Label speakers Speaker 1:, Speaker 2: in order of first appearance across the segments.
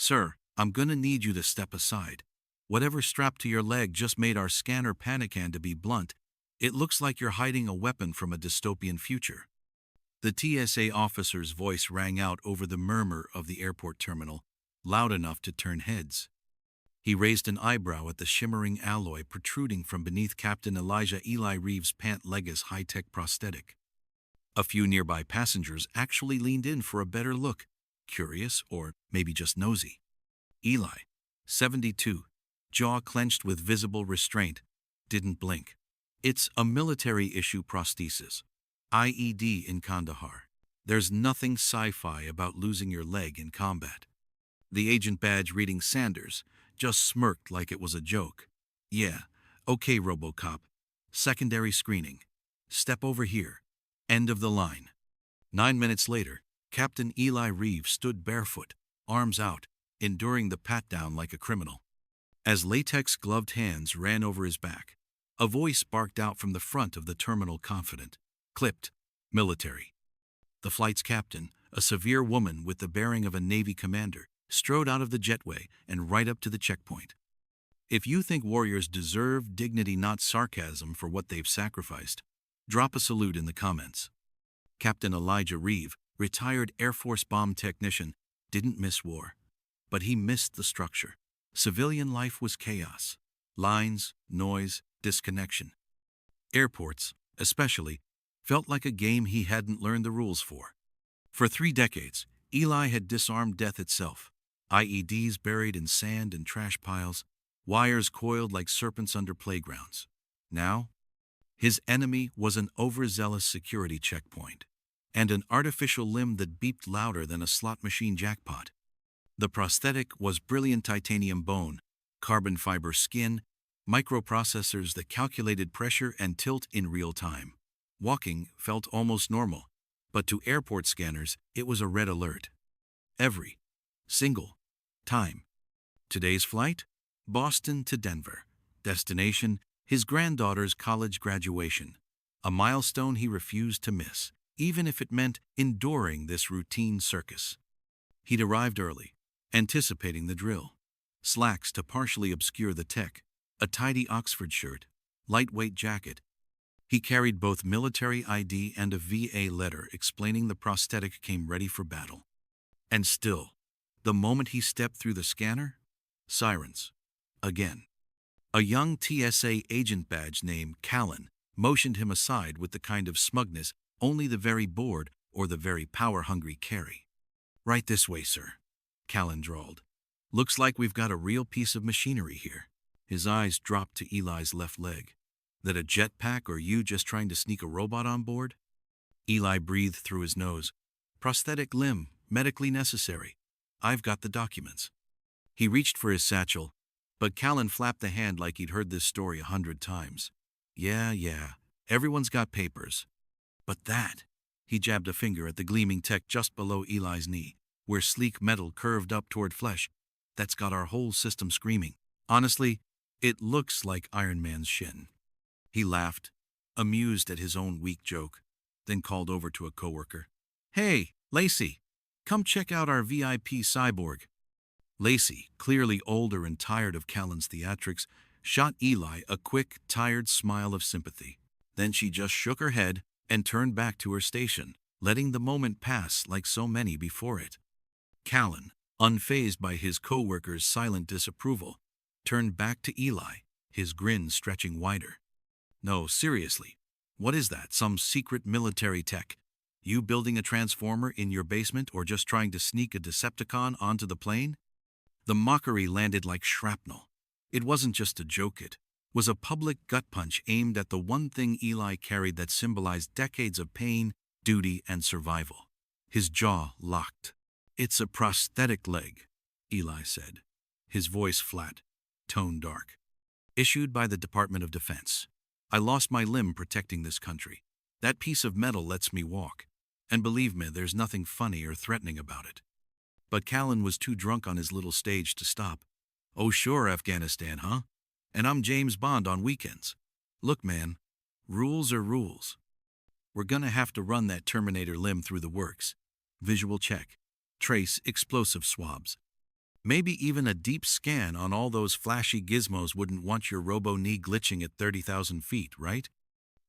Speaker 1: Sir, I'm gonna need you to step aside. Whatever's strapped to your leg just made our scanner panic, and to be blunt, it looks like you're hiding a weapon from a dystopian future. The TSA officer's voice rang out over the murmur of the airport terminal, loud enough to turn heads. He raised an eyebrow at the shimmering alloy protruding from beneath Captain Elijah Eli Reeves' pant legg's high-tech prosthetic. A few nearby passengers actually leaned in for a better look, curious or maybe just nosy. Eli, 72, jaw clenched with visible restraint, didn't blink. It's a military-issue prosthesis, IED in Kandahar. There's nothing sci-fi about losing your leg in combat. The agent badge reading Sanders just smirked like it was a joke. Yeah, okay, RoboCop. Secondary screening. Step over here. End of the line. 9 minutes later, Captain Eli Reeves stood barefoot, arms out, enduring the pat-down like a criminal. As latex-gloved hands ran over his back, a voice barked out from the front of the terminal, confident, clipped, military. The flight's captain, a severe woman with the bearing of a Navy commander, strode out of the jetway and right up to the checkpoint. If you think warriors deserve dignity, not sarcasm, for what they've sacrificed, drop a salute in the comments. Captain Elijah Reeve, retired Air Force bomb technician, didn't miss war. But he missed the structure. Civilian life was chaos. Lines, noise, disconnection. Airports, especially, felt like a game he hadn't learned the rules for. For 3 decades, Eli had disarmed death itself. IEDs buried in sand and trash piles, wires coiled like serpents under playgrounds. Now, his enemy was an overzealous security checkpoint, and an artificial limb that beeped louder than a slot machine jackpot. The prosthetic was brilliant titanium bone, carbon fiber skin, microprocessors that calculated pressure and tilt in real time. Walking felt almost normal, but to airport scanners, it was a red alert. Every single time. Today's flight? Boston to Denver. Destination? His granddaughter's college graduation. A milestone he refused to miss, even if it meant enduring this routine circus. He'd arrived early, anticipating the drill. Slacks to partially obscure the tech, a tidy Oxford shirt, lightweight jacket. He carried both military ID and a VA letter explaining the prosthetic came ready for battle. And still, the moment he stepped through the scanner, sirens. Again. A young TSA agent badge named Callan motioned him aside with the kind of smugness only the very bored or the very power-hungry carry. Right this way, sir, Callan drawled. Looks like we've got a real piece of machinery here. His eyes dropped to Eli's left leg. That a jetpack, or you just trying to sneak a robot on board? Eli breathed through his nose. Prosthetic limb, medically necessary. I've got the documents. He reached for his satchel, but Callan flapped the hand like he'd heard this story 100 times. Yeah, everyone's got papers. But that, he jabbed a finger at the gleaming tech just below Eli's knee, where sleek metal curved up toward flesh, that's got our whole system screaming. Honestly, it looks like Iron Man's shin. He laughed, amused at his own weak joke, then called over to a coworker. Hey, Lacey, come check out our VIP cyborg. Lacey, clearly older and tired of Callan's theatrics, shot Eli a quick, tired smile of sympathy. Then she just shook her head and turned back to her station, letting the moment pass like so many before it. Callan, unfazed by his coworker's silent disapproval, turned back to Eli, his grin stretching wider. No, seriously, what is that, some secret military tech? You building a transformer in your basement or just trying to sneak a Decepticon onto the plane? The mockery landed like shrapnel. It wasn't just a joke, it was a public gut punch aimed at the one thing Eli carried that symbolized decades of pain, duty, and survival. His jaw locked. It's a prosthetic leg, Eli said, his voice flat, tone dark. Issued by the Department of Defense. I lost my limb protecting this country. That piece of metal lets me walk. And believe me, there's nothing funny or threatening about it. But Callan was too drunk on his little stage to stop. Oh sure, Afghanistan, huh? And I'm James Bond on weekends. Look, man, rules are rules. We're gonna have to run that Terminator limb through the works. Visual check. Trace explosive swabs. Maybe even a deep scan on all those flashy gizmos wouldn't want your robo-knee glitching at 30,000 feet, right?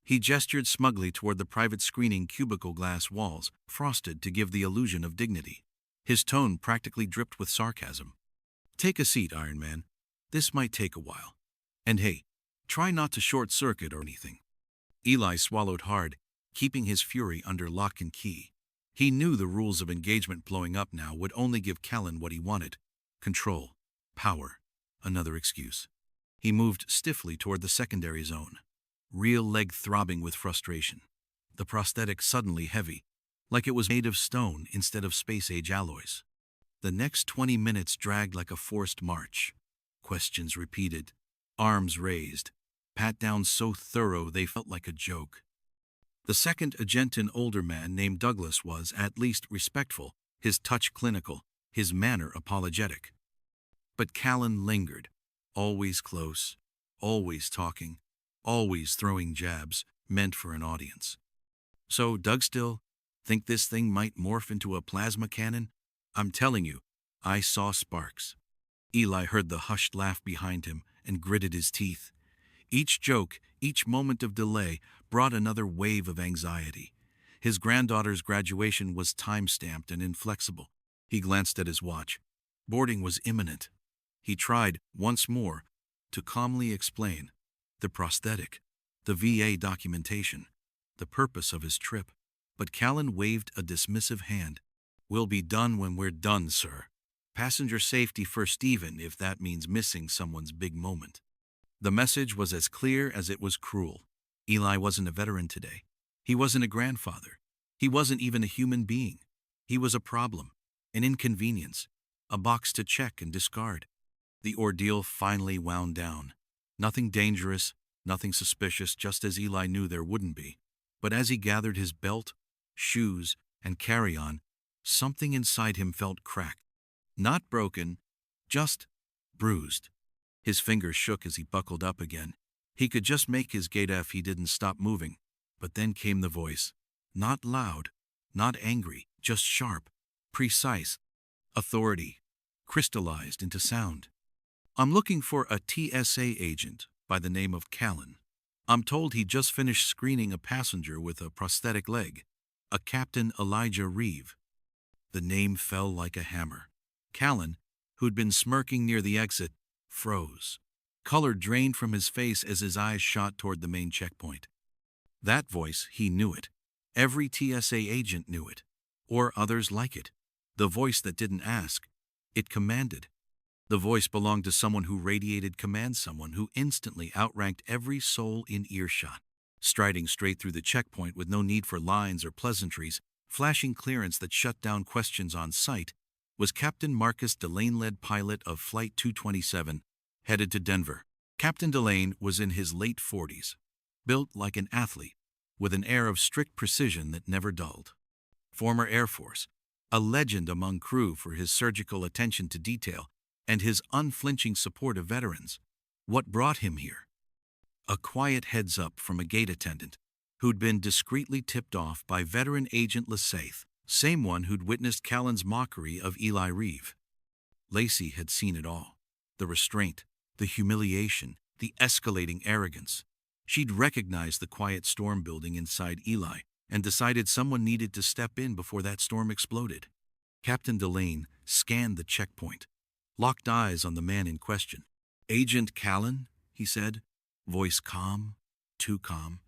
Speaker 1: He gestured smugly toward the private screening cubicle glass walls, frosted to give the illusion of dignity. His tone practically dripped with sarcasm. Take a seat, Iron Man. This might take a while. And hey, try not to short-circuit or anything. Eli swallowed hard, keeping his fury under lock and key. He knew the rules of engagement blowing up now would only give Callan what he wanted. Control. Power. Another excuse. He moved stiffly toward the secondary zone, real leg throbbing with frustration. The prosthetic suddenly heavy, like it was made of stone instead of space-age alloys. The next 20 minutes dragged like a forced march. Questions repeated, arms raised, pat-downs so thorough they felt like a joke. The second agent, an older man named Douglas, was at least respectful, his touch clinical, his manner apologetic. But Callan lingered, always close, always talking, always throwing jabs meant for an audience. So, Doug, still think this thing might morph into a plasma cannon? I'm telling you, I saw sparks. Eli heard the hushed laugh behind him and gritted his teeth. Each joke, each moment of delay brought another wave of anxiety. His granddaughter's graduation was time-stamped and inflexible. He glanced at his watch. Boarding was imminent. He tried, once more, to calmly explain the prosthetic, the VA documentation, the purpose of his trip. But Callan waved a dismissive hand. We'll be done when we're done, sir. Passenger safety first, even if that means missing someone's big moment. The message was as clear as it was cruel. Eli wasn't a veteran today. He wasn't a grandfather. He wasn't even a human being. He was a problem, an inconvenience, a box to check and discard. The ordeal finally wound down. Nothing dangerous, nothing suspicious, just as Eli knew there wouldn't be. But as he gathered his belt, shoes, and carry-on, something inside him felt cracked. Not broken, just bruised. His fingers shook as he buckled up again. He could just make his gait if he didn't stop moving. But then came the voice. Not loud, not angry, just sharp, precise. Authority, crystallized into sound. I'm looking for a TSA agent by the name of Callan. I'm told he just finished screening a passenger with a prosthetic leg, a Captain Elijah Reeve. The name fell like a hammer. Callan, who'd been smirking near the exit, froze. Color drained from his face as his eyes shot toward the main checkpoint. That voice, he knew it. Every TSA agent knew it. Or others like it. The voice that didn't ask. It commanded. The voice belonged to someone who radiated command, someone who instantly outranked every soul in earshot. Striding straight through the checkpoint with no need for lines or pleasantries, flashing clearance that shut down questions on sight, was Captain Marcus Delane, lead pilot of Flight 227, headed to Denver. Captain Delane was in his late 40s, built like an athlete, with an air of strict precision that never dulled. Former Air Force, a legend among crew for his surgical attention to detail and his unflinching support of veterans. What brought him here? A quiet heads-up from a gate attendant, who'd been discreetly tipped off by veteran Agent Lasaith, same one who'd witnessed Callan's mockery of Eli Reeve. Lacey had seen it all. The restraint, the humiliation, the escalating arrogance. She'd recognized the quiet storm building inside Eli and decided someone needed to step in before that storm exploded. Captain Delane scanned the checkpoint, locked eyes on the man in question. Agent Callan, he said, voice calm, too calm,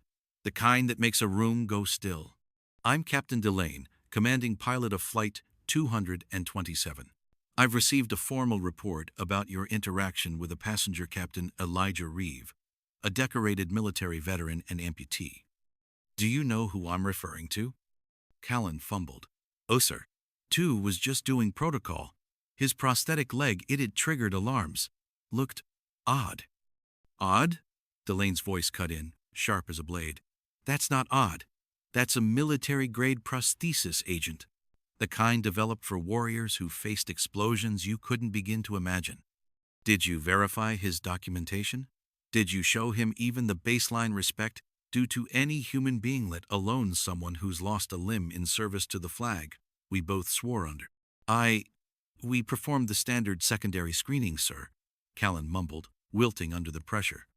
Speaker 1: the kind that makes a room go still. I'm Captain Delane, commanding pilot of Flight 227. I've received a formal report about your interaction with a passenger, Captain Elijah Reeve, a decorated military veteran and amputee. Do you know who I'm referring to? Callan fumbled. Oh, sir. 2 was just doing protocol. His prosthetic leg, it had triggered alarms. Looked odd. Odd? Delane's voice cut in, sharp as a blade. That's not odd. That's a military-grade prosthesis, agent. The kind developed for warriors who faced explosions you couldn't begin to imagine. Did you verify his documentation? Did you show him even the baseline respect due to any human being, let alone someone who's lost a limb in service to the flag we both swore under? We performed the standard secondary screening, sir, Callan mumbled, wilting under the pressure.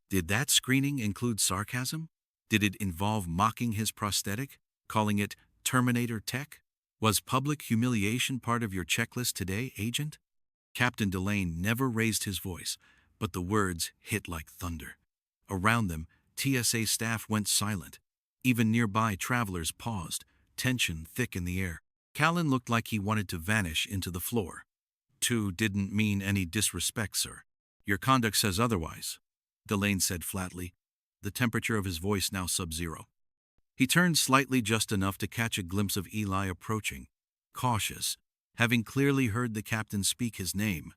Speaker 1: Did that screening include sarcasm? Did it involve mocking his prosthetic, calling it Terminator Tech? Was public humiliation part of your checklist today, Agent? Captain Delane never raised his voice, but the words hit like thunder. Around them, TSA staff went silent. Even nearby travelers paused, tension thick in the air. Callan looked like he wanted to vanish into the floor. "Two didn't mean any disrespect, sir. Your conduct says otherwise," Delane said flatly, the temperature of his voice now sub-zero. He turned slightly just enough to catch a glimpse of Eli approaching, cautious, having clearly heard the captain speak his name.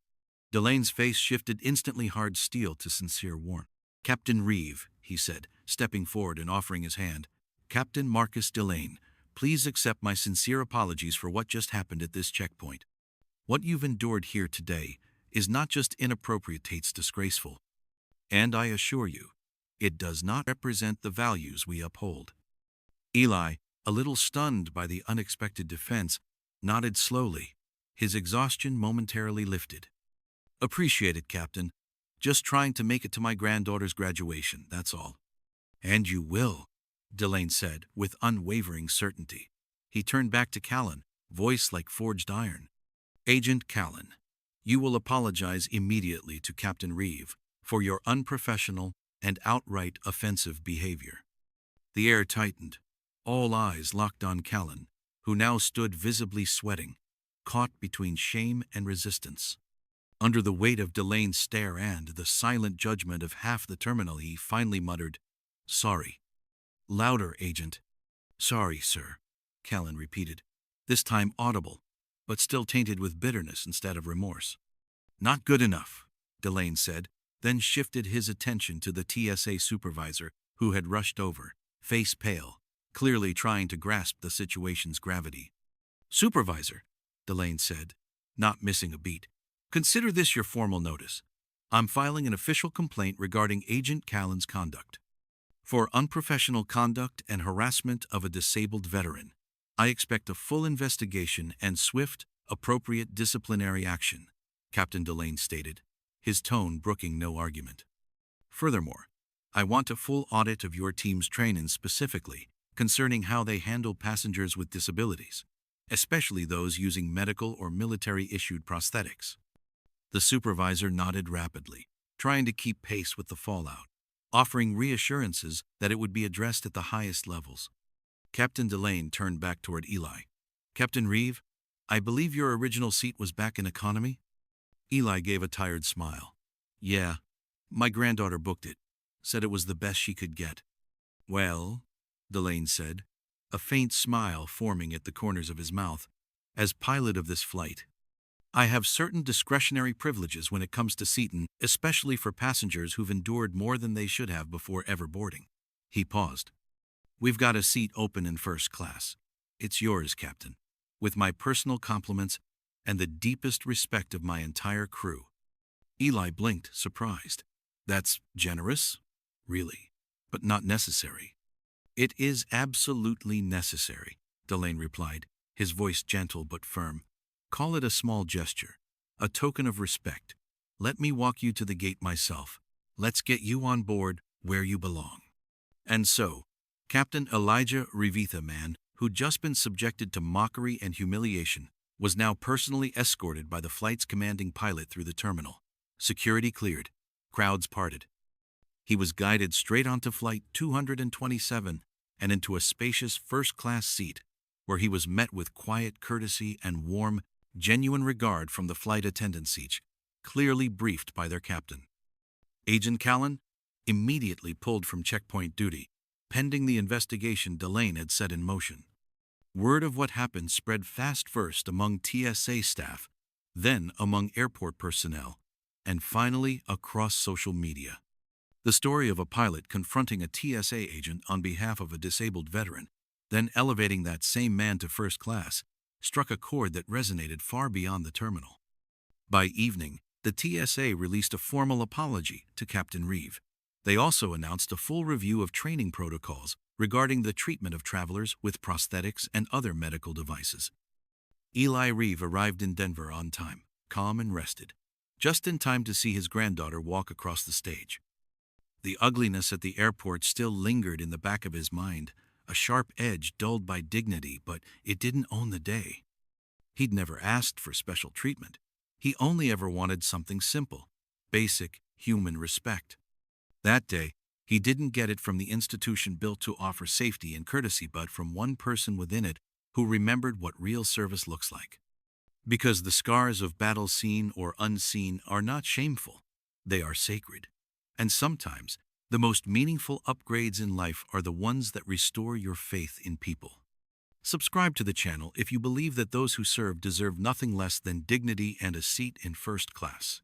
Speaker 1: Delane's face shifted instantly hard steel to sincere warmth. "Captain Reeve," he said, stepping forward and offering his hand. "Captain Marcus Delane, please accept my sincere apologies for what just happened at this checkpoint. What you've endured here today is not just inappropriate, it's disgraceful. And I assure you, it does not represent the values we uphold." Eli, a little stunned by the unexpected defense, nodded slowly, his exhaustion momentarily lifted. "Appreciate it, Captain. Just trying to make it to my granddaughter's graduation, that's all." "And you will," Delane said, with unwavering certainty. He turned back to Callan, voice like forged iron. "Agent Callan, you will apologize immediately to Captain Reeve for your unprofessional and outright offensive behavior." The air tightened. All eyes locked on Callan, who now stood visibly sweating, caught between shame and resistance. Under the weight of Delane's stare and the silent judgment of half the terminal, he finally muttered, "Sorry." "Louder, Agent." "Sorry, sir," Callan repeated, this time audible, but still tainted with bitterness instead of remorse. "Not good enough," Delane said, then shifted his attention to the TSA supervisor, who had rushed over, face pale, clearly trying to grasp the situation's gravity. "Supervisor," Delane said, not missing a beat, "consider this your formal notice. I'm filing an official complaint regarding Agent Callan's conduct. For unprofessional conduct and harassment of a disabled veteran, I expect a full investigation and swift, appropriate disciplinary action," Captain Delane stated, his tone brooking no argument. "Furthermore, I want a full audit of your team's training, specifically concerning how they handle passengers with disabilities, especially those using medical or military-issued prosthetics." The supervisor nodded rapidly, trying to keep pace with the fallout, offering reassurances that it would be addressed at the highest levels. Captain Delane turned back toward Eli. "Captain Reeve, I believe your original seat was back in economy?" Eli gave a tired smile. "Yeah, my granddaughter booked it, said it was the best she could get." "Well," Delane said, a faint smile forming at the corners of his mouth, "as pilot of this flight, I have certain discretionary privileges when it comes to seating, especially for passengers who've endured more than they should have before ever boarding." He paused. "We've got a seat open in first class. It's yours, Captain, with my personal compliments and the deepest respect of my entire crew." Eli blinked, surprised. "That's generous? Really? But not necessary." "It is absolutely necessary," Delane replied, his voice gentle but firm. "Call it a small gesture, a token of respect. Let me walk you to the gate myself. Let's get you on board where you belong." And so, Captain Elijah Revitha, man, who'd just been subjected to mockery and humiliation, was now personally escorted by the flight's commanding pilot through the terminal. Security cleared. Crowds parted. He was guided straight onto Flight 227 and into a spacious first-class seat, where he was met with quiet courtesy and warm, genuine regard from the flight attendants, each clearly briefed by their captain. Agent Callan immediately pulled from checkpoint duty, pending the investigation Delane had set in motion. Word of what happened spread fast, first among TSA staff, then among airport personnel, and finally across social media. The story of a pilot confronting a TSA agent on behalf of a disabled veteran, then elevating that same man to first class, struck a chord that resonated far beyond the terminal. By evening, the TSA released a formal apology to Captain Reeve. They also announced a full review of training protocols regarding the treatment of travelers with prosthetics and other medical devices. Eli Reeve arrived in Denver on time, calm and rested, just in time to see his granddaughter walk across the stage. The ugliness at the airport still lingered in the back of his mind, a sharp edge dulled by dignity, but it didn't own the day. He'd never asked for special treatment. He only ever wanted something simple, basic human respect. That day, he didn't get it from the institution built to offer safety and courtesy, but from one person within it who remembered what real service looks like. Because the scars of battles seen or unseen are not shameful, they are sacred. And sometimes, the most meaningful upgrades in life are the ones that restore your faith in people. Subscribe to the channel if you believe that those who serve deserve nothing less than dignity and a seat in first class.